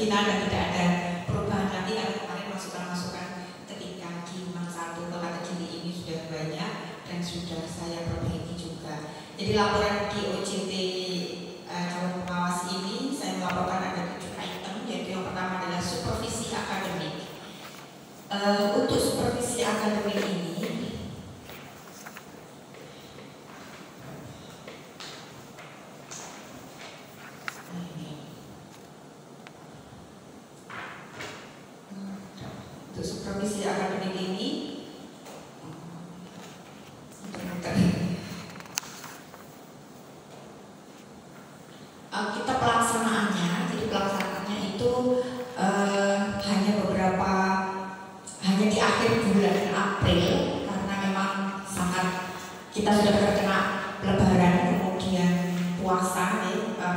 final dan tidak ada perubahan lagi karena kemarin masukan-masukan ketika Giman 1 Kota Kediri ini sudah banyak dan sudah saya perbaiki juga. Jadi laporan di OJT calon pengawas ini saya melaporkan ada 7 item, yaitu yang pertama adalah supervisi akademik. Untuk supervisi akademik ini kita pelaksanaannya, jadi pelaksanaannya itu hanya di akhir bulan April karena memang sangat kita sudah terkena Lebaran, kemudian puasa,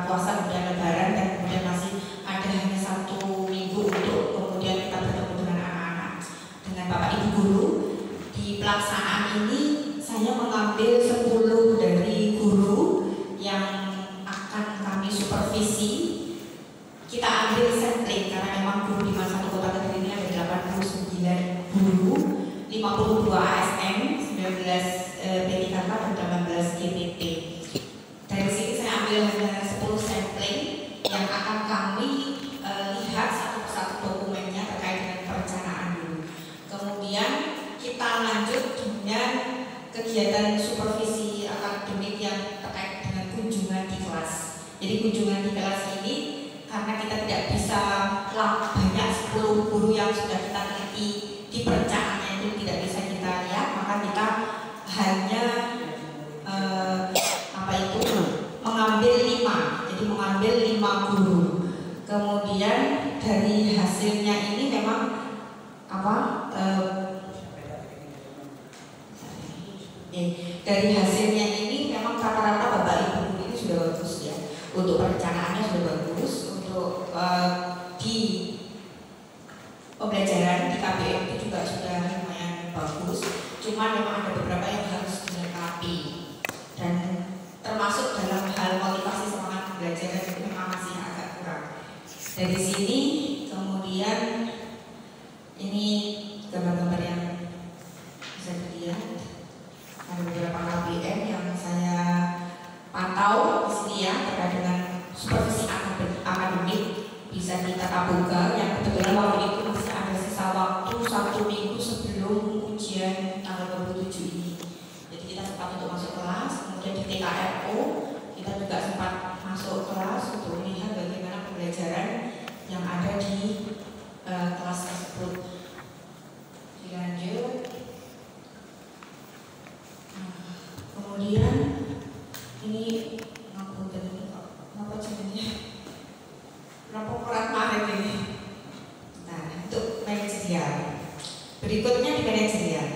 puasa kemudian Lebaran dan kemudian masih ada hanya 1 minggu untuk kemudian kita bertemu dengan anak-anak, dengan Bapak Ibu guru. Di pelaksanaan ini saya mengambil 10 dari guru yang akan kami supervisi. Kita ambil sampling karena memang guru di masa Kota Kediri ini ada 89 guru, 52 ASN, 19 P3K dan 18 GPT. Dari sini saya ambil hanya 10 sampling yang akan kami lihat satu persatu dokumennya terkait dengan perencanaan dulu. Kemudian kita lanjut dengan kegiatan supervisi akademik yang terkait dengan kunjungan di kelas. Jadi kunjungan di kelas ini karena kita tidak bisa banyak 10 guru yang sudah kita teliti di perencanaannya itu tidak bisa kita lihat, maka kita hanya mengambil 5, jadi mengambil 5 guru. Kemudian dari hasilnya ini memang dari hasilnya ini memang rata-rata Bapak Ibu guru ini sudah bagus ya. Untuk perencanaannya sudah bagus, untuk di pembelajaran di KBM itu juga sudah lumayan bagus. Cuma memang ada beberapa yang harus dilengkapi dan termasuk dalam hal motivasi semangat pembelajaran itu memang masih agak kurang. Dari sini kemudian ini gambar-gambar yang bisa dilihat, ada beberapa KBM yang saya pantau di sini ya terkait dengan supervisi akademik bisa kita buka yang kebetulan waktu itu masih ada sisa waktu 1 minggu sebelum ujian tanggal 27 ini. Jadi kita sempat untuk masuk kelas, kemudian di TKRO kita juga sempat masuk kelas untuk melihat bagaimana pembelajaran yang ada di kelas tersebut. Dilanjut. Kemudian ini apa jenisnya? Laporan kemarin ini. Nah, untuk manajerial. Berikutnya di manajerial.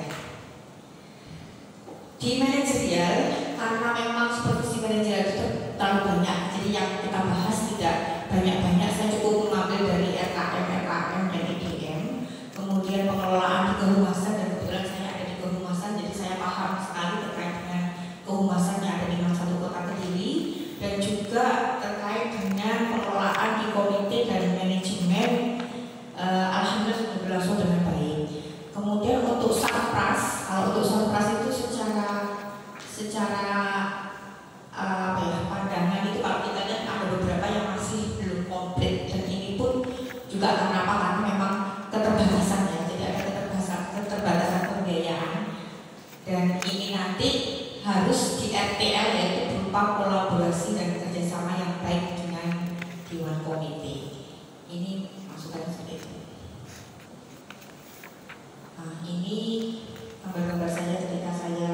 Di manajerial karena memang supervisi manajerial itu terlalu banyak, jadi yang kita bahas tidak banyak-banyak. Saya cukup mengambil dari RKM dan IDM, kemudian pengelolaan di kehumasan, dan kebetulan saya ada di kehumasan, jadi saya paham sekali terkait dengan kehumasan yang ada di Satu Kota Kediri dan juga terkait dengan pengelolaan di komite dan manajemen. Alhamdulillah sudah berlangsung dengan baik. Kemudian untuk Sarpras, kalau untuk Sarpras itu secara pandangan itu kalau kita lihat ada beberapa yang masih belum komplit, dan ini pun juga karena memang keterbatasan ya, jadi ada keterbatasan pembiayaan, dan ini nanti harus di RTL yaitu berupa kolaborasi dan kerjasama yang baik dengan Dewan Komite. Ini masukan seperti itu. Nah, ini gambar-gambar saya ketika saya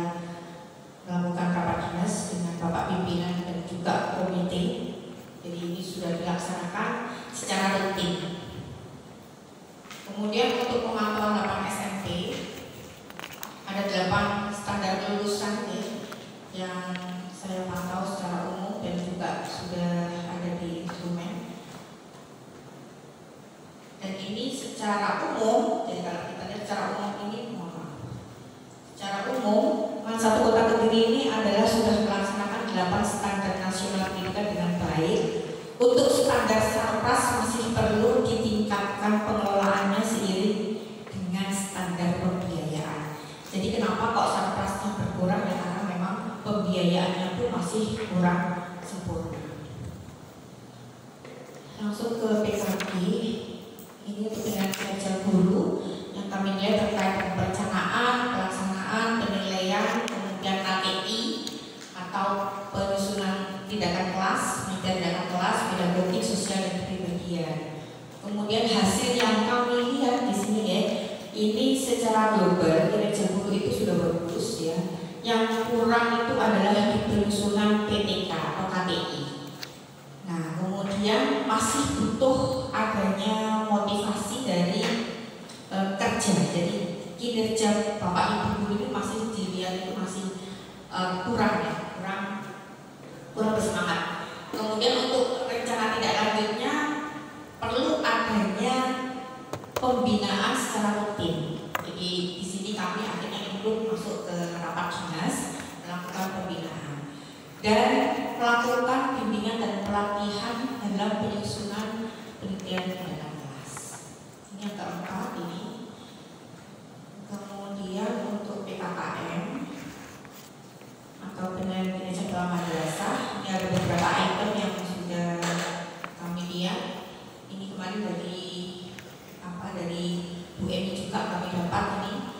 melakukan rapat dinas dengan Bapak pimpinan dan juga komite. Jadi ini sudah dilaksanakan secara rutin. Kemudian untuk pemantauan 8 SMP ada 8 standar kelulusan yang saya pantau secara umum dan juga sudah ada di instrumen. Dan ini secara umum, jadi kalau kita lihat secara umum ini, secara umum Satu Kota Kediri ini adalah sudah melaksanakan 8 standar nasional pendidikan dengan baik. Untuk standar Sarpras masih perlu memasukkan pengelolaannya seiring dengan standar pembiayaan. Jadi kenapa kok sarprasnya berkurang? Ya karena memang pembiayaannya pun masih kurang sempurna. Langsung ke PKG. Ini untuk dengan kinerja guru yang kami lihat terkait dengan perencanaan, pelaksanaan, penilaian, kemudian KTI atau penyusunan tindakan kelas, tindakan kelas, pedagogi, sosial dan kepribadian. Kemudian hasil yang kami lihat di sini ya, ini secara global kinerja guru itu sudah bagus ya. Yang kurang itu adalah di penyusunan PTK atau KTI. Nah, kemudian masih butuh adanya motivasi dari kerja. Jadi kinerja Bapak Ibu guru itu masih dilihat itu masih kurang ya, kurang bersemangat. Kemudian untuk rencana tindak lanjutnya perlu adanya pembinaan secara rutin. Jadi di sini kami akhirnya include masuk ke rapat dinas melakukan pembinaan dan melakukan bimbingan dan pelatihan dalam penyusunan penelitian tindakan kelas. Ini yang keempat ini. Kemudian untuk PKKM atau penilaian kinerja dalam madrasah, ini ada beberapa item yang sudah kami lihat. Ini kemarin dari Bu Eni juga kami dapat ini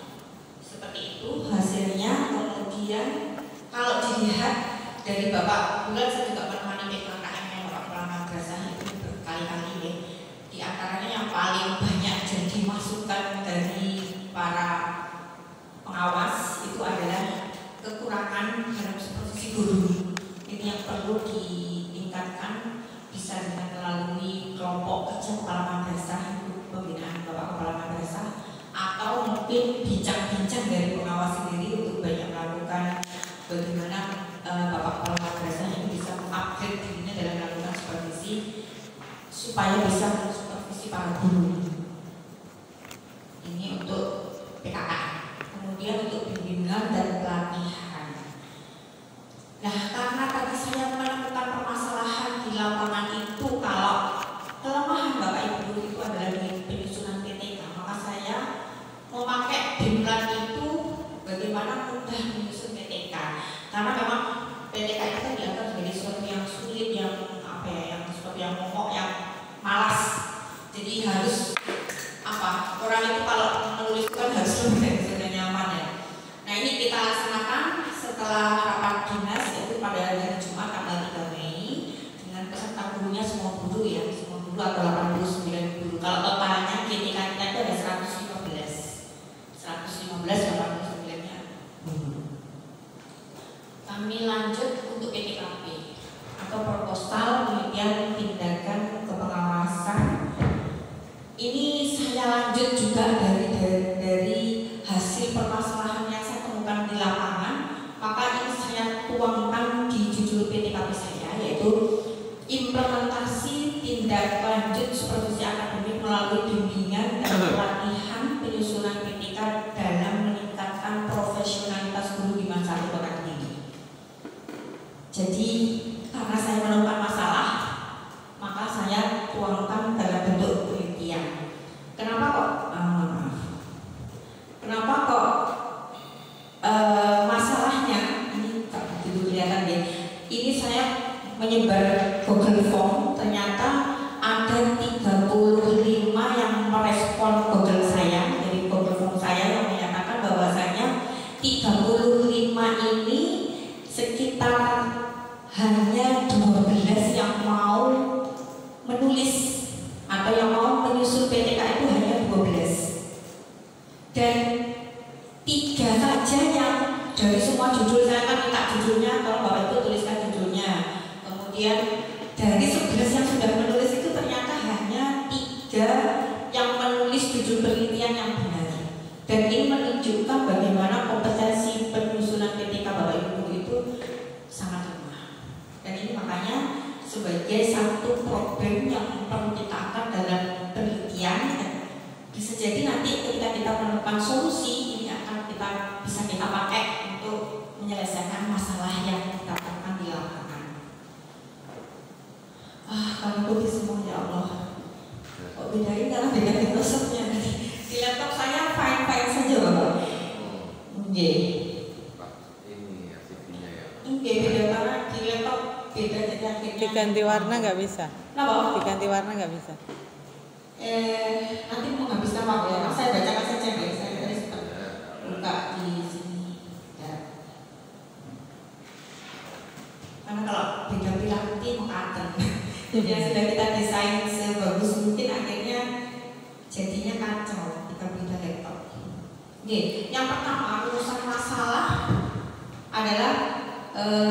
seperti itu hasilnya. Kemudian kalau dilihat dari Bapak Bulan, saya juga menemani PKKM yang Bapak Kepala Madrasah itu berkali-kali ya. Di antaranya yang paling banyak jadi masukan dari para pengawas itu adalah kekurangan dalam supervisi guru. Ini yang perlu ditingkatkan, bisa dengan melalui kelompok kerja kepala madrasah, pembinaan Bapak Kepala Madrasah, atau mungkin bincang-bincang dari pengawas sendiri untuk banyak melakukan bagaimana Bapak Kepala Madrasah ini bisa mengupgrade dirinya dalam melakukan supervisi supaya bisa mensupervisi para guru. Ini untuk PKKM. Kemudian untuk bimbingan dan pelatihan. Nah, karena tadi saya menemukan permasalahan di lapangan itu, kalau kelemahan Bapak Ibu guru itu adalah di penyusunan PTK, maka saya memakai Bimlan itu bagaimana mudah menyusun PTK. Karena memang PTK itu kan dianggap sebagai sesuatu yang sulit, yang sesuatu yang mokok, yang malas. Jadi harus orang itu kalau menulis kan harus lebih dari zona nyaman ya. Nah, ini kita laksanakan setelah rapat dinas yaitu pada hari Jumat tanggal 3 Mei dengan peserta gurunya semua guru ya, semua guru atau 89 guru. Kalau totalnya GTK kita itu ada 115-89-nya guru. Kami lanjut untuk PTKP atau proposal penelitian tindakan kepengawasan. Ini saya lanjut juga dari hasil permasalahan yang saya temukan di lapangan, maka ini saya tuangkan di judul PTKP saya, yaitu implementasi tindak lanjut supervisi akademik melalui bimbingan dan pelatihan penyusunan PTK dalam meningkatkan profesionalitas guru di masa perguruan tinggi. Jadi karena saya menemukan masalah, maka saya tuangkan dalam bentuk penelitian. Kenapa kok masalahnya ini tak begitu kelihatan ya. Ini saya menyebar Google Form, ternyata ada 35 yang merespon Google saya, dari Google Form saya yang menyatakan bahwasanya 35 ini sekitar hanya 12 yang mau menulis atau yang mau menyusun PTK itu hanya 12. Dan 3 saja yang dari semua judul, saya kan minta judulnya, kalau Bapak Ibu tuliskan judulnya. Kemudian dari 11 yang sudah menulis itu ternyata hanya 3 yang menulis judul penelitian yang benar. Dan ini menunjukkan bagaimana kompetensi penyusunan PTK Bapak Ibu itu sangat lemah. Dan ini makanya sebagai satu problem yang perlu kita angkat dalam penelitian. Bisa jadi nanti ketika kita menemukan solusi, ini akan bisa kita pakai untuk menyelesaikan masalah yang kita temukan di lapangan. Kami putih semua ya Allah. Kok bedain karena beda Microsoftnya. Di laptop saya fine saja Bapak. Oke. Ini ya CV-nya ya. Oke, beda karena di laptop beda jadi akhirnya. Diganti warna nggak bisa? Kenapa? Diganti warna nggak bisa? Nanti mau habiskan waktu. Ya. Saya bacakan saja ya. Saya tadi sempat buka di sini. Ya. Karena kalau beda pilah nanti mau aten. Jadi yang sudah kita desain sebagus mungkin akhirnya jadinya kacau ketika beda laptop. Oke, yang pertama urusan masalah adalah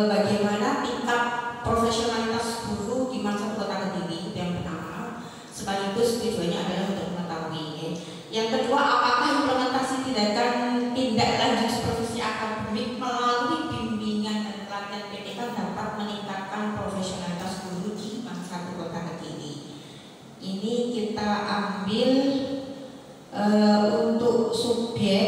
bagaimana tingkat profesionalitas guru di Mansatu Kota Kediri, yang pertama. Sekaligus tujuannya adalah untuk mengetahui. Yang kedua, apakah implementasi tindak lanjut supervisi akademik melalui bimbingan dan pelatihan PTK dapat meningkatkan profesionalitas guru di Mansatu Kota Kediri. Ini kita ambil untuk subjek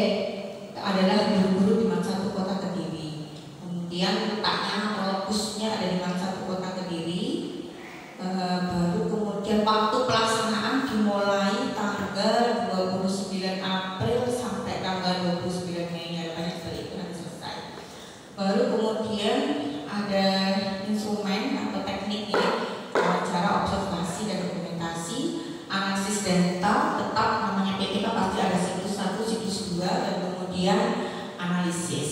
adalah guru-guru di Mansatu Kota Kediri. Kemudian letaknya atau lokusnya ada di Mansatu Kota Kediri. Baru kemudian waktu pelaksanaan dimulai tanggal 29 April sampai tanggal 29 Mei. Ada banyak sekali itu nanti selesai. Baru kemudian ada instrumen atau tekniknya, cara observasi dan dokumentasi, analisis data, tetap namanya PTK pasti ada siklus 1, siklus 2, dan kemudian analisis.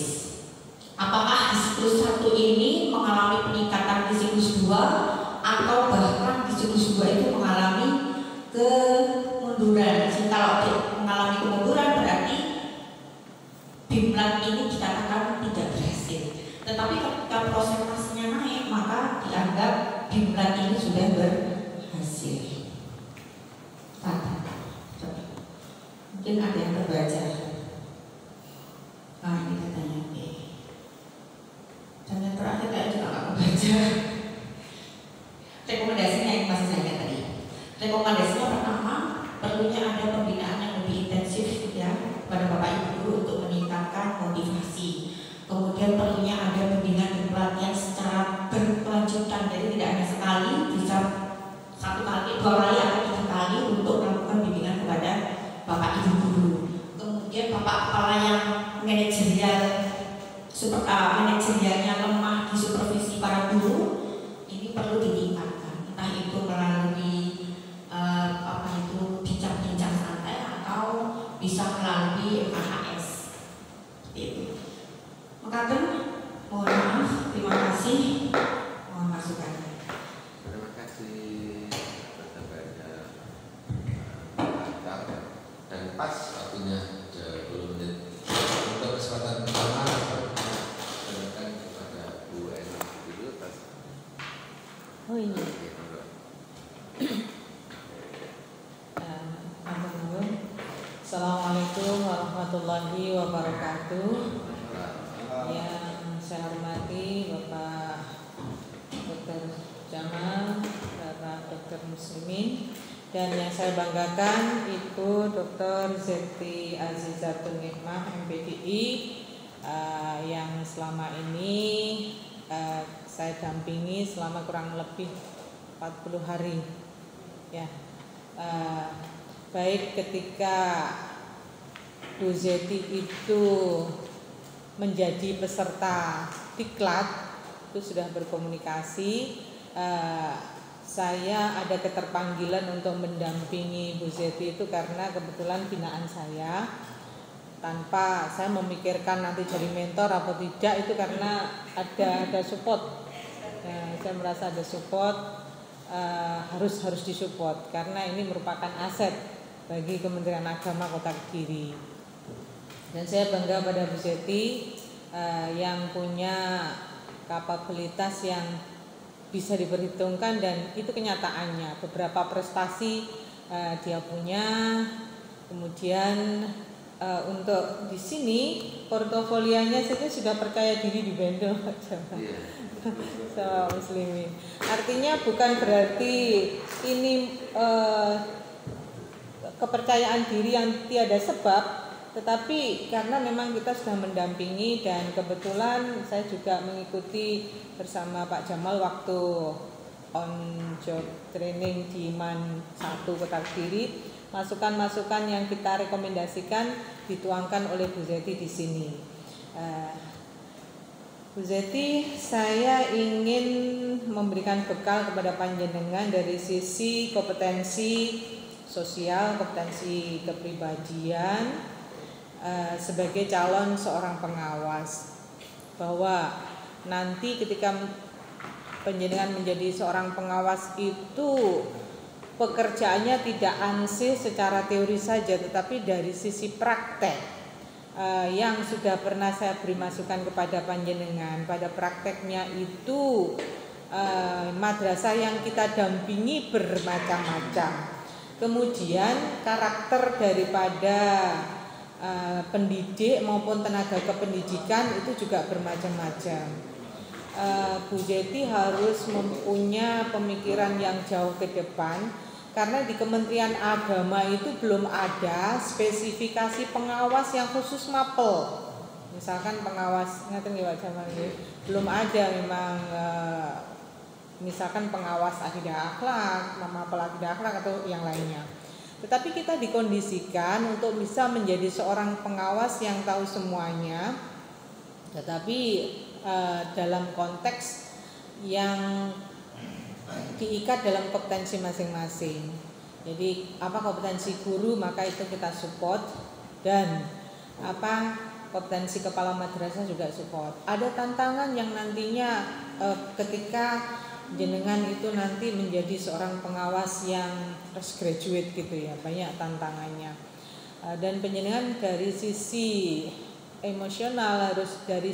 Apakah di siklus 1 ini mengalami peningkatan di siklus 2 atau bahkan di siklus 2 itu mengalami kemunduran? Jadi kalau mengalami kemunduran berarti BIMLAT ini dikatakan tidak berhasil. Tetapi ketika prosentasenya naik maka dianggap BIMLAT ini sudah berhasil. Mungkin ada yang terbaca. Nah ini katanya oke. Dan yang terakhir kayak juga nggak membaca. Rekomendasinya yang masih saya ingat tadi. Rekomendasinya pertama, perlunya ada pembinaan yang lebih intensif ya pada Bapak Ibu guru untuk meningkatkan motivasi. Kemudian perlunya ada pembinaan dan pelatihan secara berkelanjutan, jadi tidak hanya sekali, bisa 1 kali, 2 kali atau 3 kali untuk melakukan bimbingan kepada Bapak Ibu guru. Kemudian Bapak kepala yang manajerialnya lemah di supervisi para guru, ini perlu ditingkatkan. Entah itu melalui bincang-bincang santai atau bisa melalui MKHS. Seperti itu. Makaten, mohon maaf, terima kasih, mohon masukan. Terima kasih banyak dan pas waktunya 10 menit. Untuk kesempatan pertama silakan kepada Bu Eni dulu pas. Oh iya. Assalamualaikum warahmatullahi wabarakatuh. Yang saya hormati Bapak Dr. Jamal, Bapak Dr. Muslimin, dan yang saya banggakan Ibu Dr. Zeti Azizatun Nikmah MPDI yang selama ini saya dampingi selama kurang lebih 40 hari ya. Baik ketika Bu Zeti itu menjadi peserta diklat itu sudah berkomunikasi, saya ada keterpanggilan untuk mendampingi Bu Zeti itu karena kebetulan binaan saya, tanpa saya memikirkan nanti jadi mentor atau tidak, itu karena ada support. Saya merasa ada support, harus disupport karena ini merupakan aset bagi Kementerian Agama Kota Kediri. Dan saya bangga pada Bu Zeti yang punya kapabilitas yang bisa diperhitungkan, dan itu kenyataannya. Beberapa prestasi dia punya. Kemudian untuk di sini portofolionya saja sudah percaya diri di Bendo sama Muslimin. Artinya bukan berarti ini kepercayaan diri yang tiada sebab, tetapi karena memang kita sudah mendampingi, dan kebetulan saya juga mengikuti bersama Pak Jamal waktu on job training di MAN 1 Kota Kediri, masukan-masukan yang kita rekomendasikan dituangkan oleh Bu Zeti di sini. Bu Zeti, saya ingin memberikan bekal kepada panjenengan dari sisi kompetensi sosial, kompetensi kepribadian sebagai calon seorang pengawas, bahwa nanti ketika panjenengan menjadi seorang pengawas itu pekerjaannya tidak ansih secara teori saja, tetapi dari sisi praktek yang sudah pernah saya beri masukan kepada panjenengan. Pada prakteknya itu madrasah yang kita dampingi bermacam-macam. Kemudian karakter daripada pendidik maupun tenaga kependidikan itu juga bermacam-macam. Bu Zeti harus mempunyai pemikiran yang jauh ke depan, karena di Kementerian Agama itu belum ada spesifikasi pengawas yang khusus mapel. Misalkan pengawas belum ada memang misalkan pengawas akidah akhlak, mapel akidah akhlak atau yang lainnya. Tetapi kita dikondisikan untuk bisa menjadi seorang pengawas yang tahu semuanya, tetapi dalam konteks yang diikat dalam kompetensi masing-masing. Jadi apa kompetensi guru maka itu kita support, dan apa kompetensi kepala madrasah juga support. Ada tantangan yang nantinya ketika jenengan itu nanti menjadi seorang pengawas yang fresh graduate gitu ya, banyak tantangannya. Dan penjenengan dari sisi emosional harus dari